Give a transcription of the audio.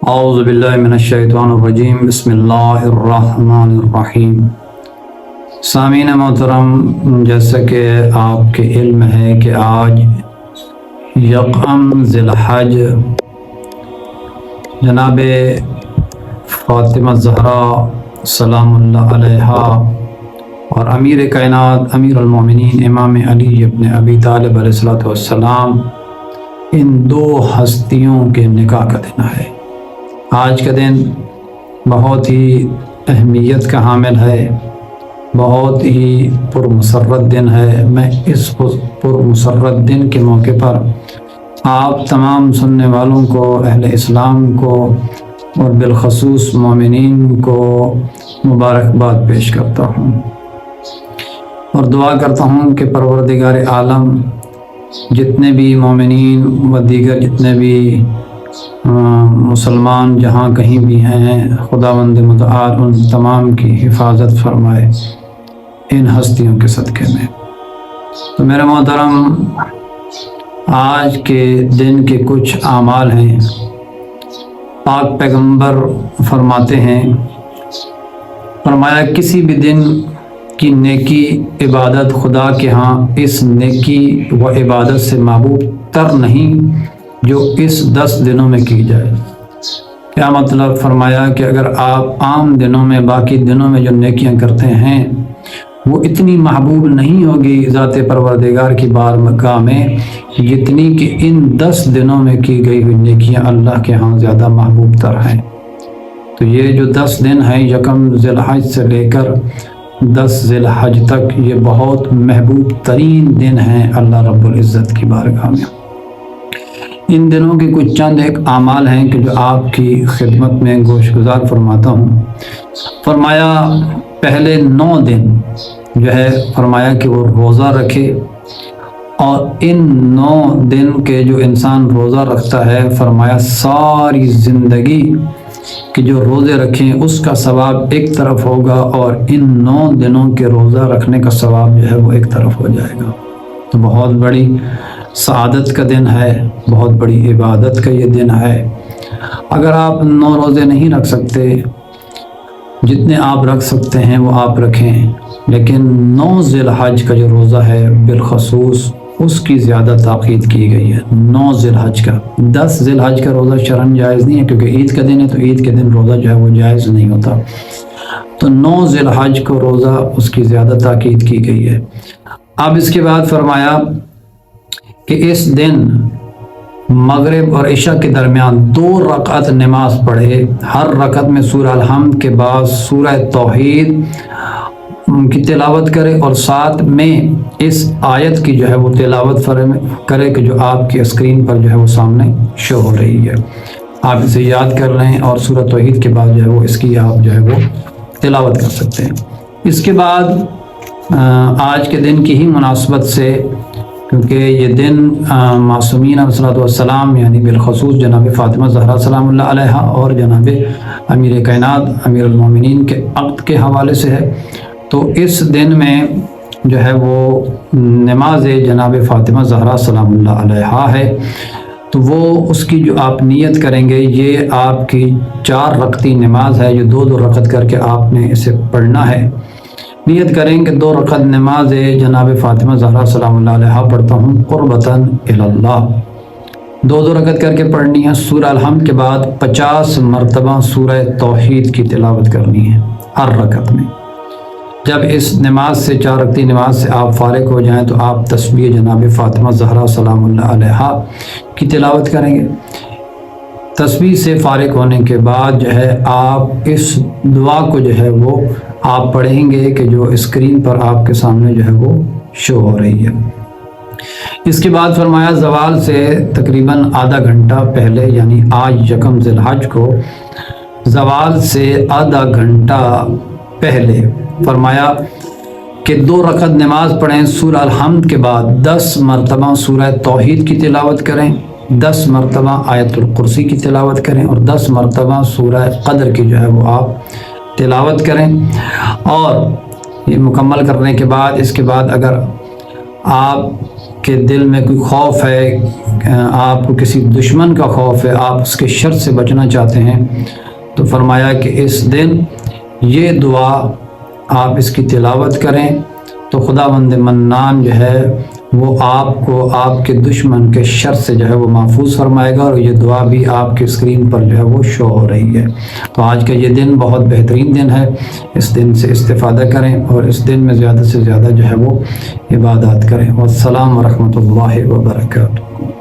اعوذ باللہ من الشیطان الرجیم بسم اللہ الرحمن الرحیم۔ سامعین محترم، جیسا کہ آپ کے علم ہے کہ آج یکم ذی الحج جناب فاطمہ زہرا سلام اللہ علیہا اور امیر کائنات امیر المومنین امام علی ابن ابی طالب علیہ السلام ان دو ہستیوں کے نکاح کا دن ہے۔ آج کا دن بہت ہی اہمیت کا حامل ہے، بہت ہی پرمسرت دن ہے۔ میں اس پرمسرت دن کے موقع پر آپ تمام سننے والوں کو، اہل اسلام کو اور بالخصوص مومنین کو مبارکباد پیش کرتا ہوں اور دعا کرتا ہوں کہ پروردگار عالم جتنے بھی مومنین و دیگر جتنے بھی مسلمان جہاں کہیں بھی ہیں، خداوند متعال ان تمام کی حفاظت فرمائے ان ہستیوں کے صدقے میں۔ تو میرے محترم، آج کے دن کے کچھ اعمال ہیں۔ پاک پیغمبر فرماتے ہیں، فرمایا کسی بھی دن کی نیکی عبادت خدا کے ہاں اس نیکی و عبادت سے محبوب تر نہیں جو اس 10 دنوں میں کی جائے۔ کیا مطلب؟ فرمایا کہ اگر آپ عام دنوں میں، باقی دنوں میں جو نیکیاں کرتے ہیں وہ اتنی محبوب نہیں ہوگی ذات پروردگار کی بارگاہ میں جتنی کہ ان 10 دنوں میں کی گئی ہوئی نیکیاں اللہ کے ہاں زیادہ محبوب تر ہیں۔ تو یہ جو 10 دن ہیں، یکم ذی الحج سے لے کر 10 ذی الحج تک، یہ بہت محبوب ترین دن ہیں اللہ رب العزت کی بارگاہ میں۔ ان دنوں کے کچھ چند ایک اعمال ہیں کہ جو آپ کی خدمت میں گوش گزار فرماتا ہوں۔ فرمایا پہلے 9 دن جو ہے، فرمایا کہ وہ روزہ رکھے، اور ان 9 دن کے جو انسان روزہ رکھتا ہے، فرمایا ساری زندگی کہ جو روزے رکھیں اس کا ثواب ایک طرف ہوگا، اور ان 9 دنوں کے روزہ رکھنے کا ثواب جو ہے وہ ایک طرف ہو جائے گا۔ تو بہت بڑی سعادت کا دن ہے، بہت بڑی عبادت کا یہ دن ہے۔ اگر آپ 9 روزے نہیں رکھ سکتے، جتنے آپ رکھ سکتے ہیں وہ آپ رکھیں، لیکن 9 ذی الحج کا جو روزہ ہے بالخصوص اس کی زیادہ تاکید کی گئی ہے۔ 9 ذی الحج کا، 10 ذی الحج کا روزہ شرعاً جائز نہیں ہے، کیونکہ عید کا دن ہے، تو عید کے دن روزہ جو ہے وہ جائز نہیں ہوتا۔ تو 9 ذی الحج کو روزہ اس کی زیادہ تاکید کی گئی ہے۔ اب اس کے بعد فرمایا کہ اس دن مغرب اور عشاء کے درمیان 2 رکعت نماز پڑھے، ہر رکعت میں سورہ الحمد کے بعد سورہ توحید کی تلاوت کرے، اور ساتھ میں اس آیت کی جو ہے وہ تلاوت کرے کہ جو آپ کی اسکرین پر جو ہے وہ سامنے شو ہو رہی ہے۔ آپ اسے یاد کر لیں، اور سورہ توحید کے بعد جو ہے وہ اس کی آپ جو ہے وہ تلاوت کر سکتے ہیں۔ اس کے بعد آج کے دن کی ہی مناسبت سے، کیونکہ یہ دن معصومین علیہ السلام یعنی بالخصوص جناب فاطمہ زہرا سلام اللہ علیہا اور جناب امیر کائنات امیر المومنین کے عقد کے حوالے سے ہے، تو اس دن میں جو ہے وہ نماز جناب فاطمہ زہرا سلام اللہ علیہا ہے، تو وہ اس کی جو آپ نیت کریں گے، یہ آپ کی 4 رکعتی نماز ہے، جو 2 رکعت کر کے آپ نے اسے پڑھنا ہے۔ نیت کریں کہ 2 رکعت نماز جناب فاطمہ زہرا سلام اللہ علیہا پڑھتا ہوں قربتاً الی اللہ، 2 رکعت کر کے پڑھنی ہے۔ سورہ الحمد کے بعد 50 مرتبہ سورہ توحید کی تلاوت کرنی ہے ہر رکعت میں۔ جب اس نماز سے، 4 رکعتی نماز سے آپ فارغ ہو جائیں، تو آپ تسبیح جناب فاطمہ زہرا سلام اللہ علیہا کی تلاوت کریں گے۔ تسبیح سے فارغ ہونے کے بعد جو ہے آپ اس دعا کو جو ہے وہ آپ پڑھیں گے کہ جو اسکرین پر آپ کے سامنے جو ہے وہ شو ہو رہی ہے۔ اس کے بعد فرمایا زوال سے تقریباً آدھا گھنٹہ پہلے، یعنی آج یکم ذی الحج کو زوال سے آدھا گھنٹہ پہلے، فرمایا کہ 2 رکعت نماز پڑھیں، سورہ الحمد کے بعد 10 مرتبہ سورہ توحید کی تلاوت کریں، 10 مرتبہ آیت الکرسی کی تلاوت کریں، اور 10 مرتبہ سورہ قدر کی جو ہے وہ آپ تلاوت کریں۔ اور یہ مکمل کرنے کے بعد، اس کے بعد اگر آپ کہ دل میں کوئی خوف ہے، آپ کو کسی دشمن کا خوف ہے، آپ اس کے شر سے بچنا چاہتے ہیں، تو فرمایا کہ اس دن یہ دعا آپ اس کی تلاوت کریں تو خداوند منان جو ہے وہ آپ کو آپ کے دشمن کے شر سے جو ہے وہ محفوظ فرمائے گا، اور یہ دعا بھی آپ کے اسکرین پر جو ہے وہ شو ہو رہی ہے۔ تو آج کا یہ دن بہت بہترین دن ہے، اس دن سے استفادہ کریں اور اس دن میں زیادہ سے زیادہ جو ہے وہ عبادات کریں۔ والسلام ورحمۃ اللہ وبرکاتہ۔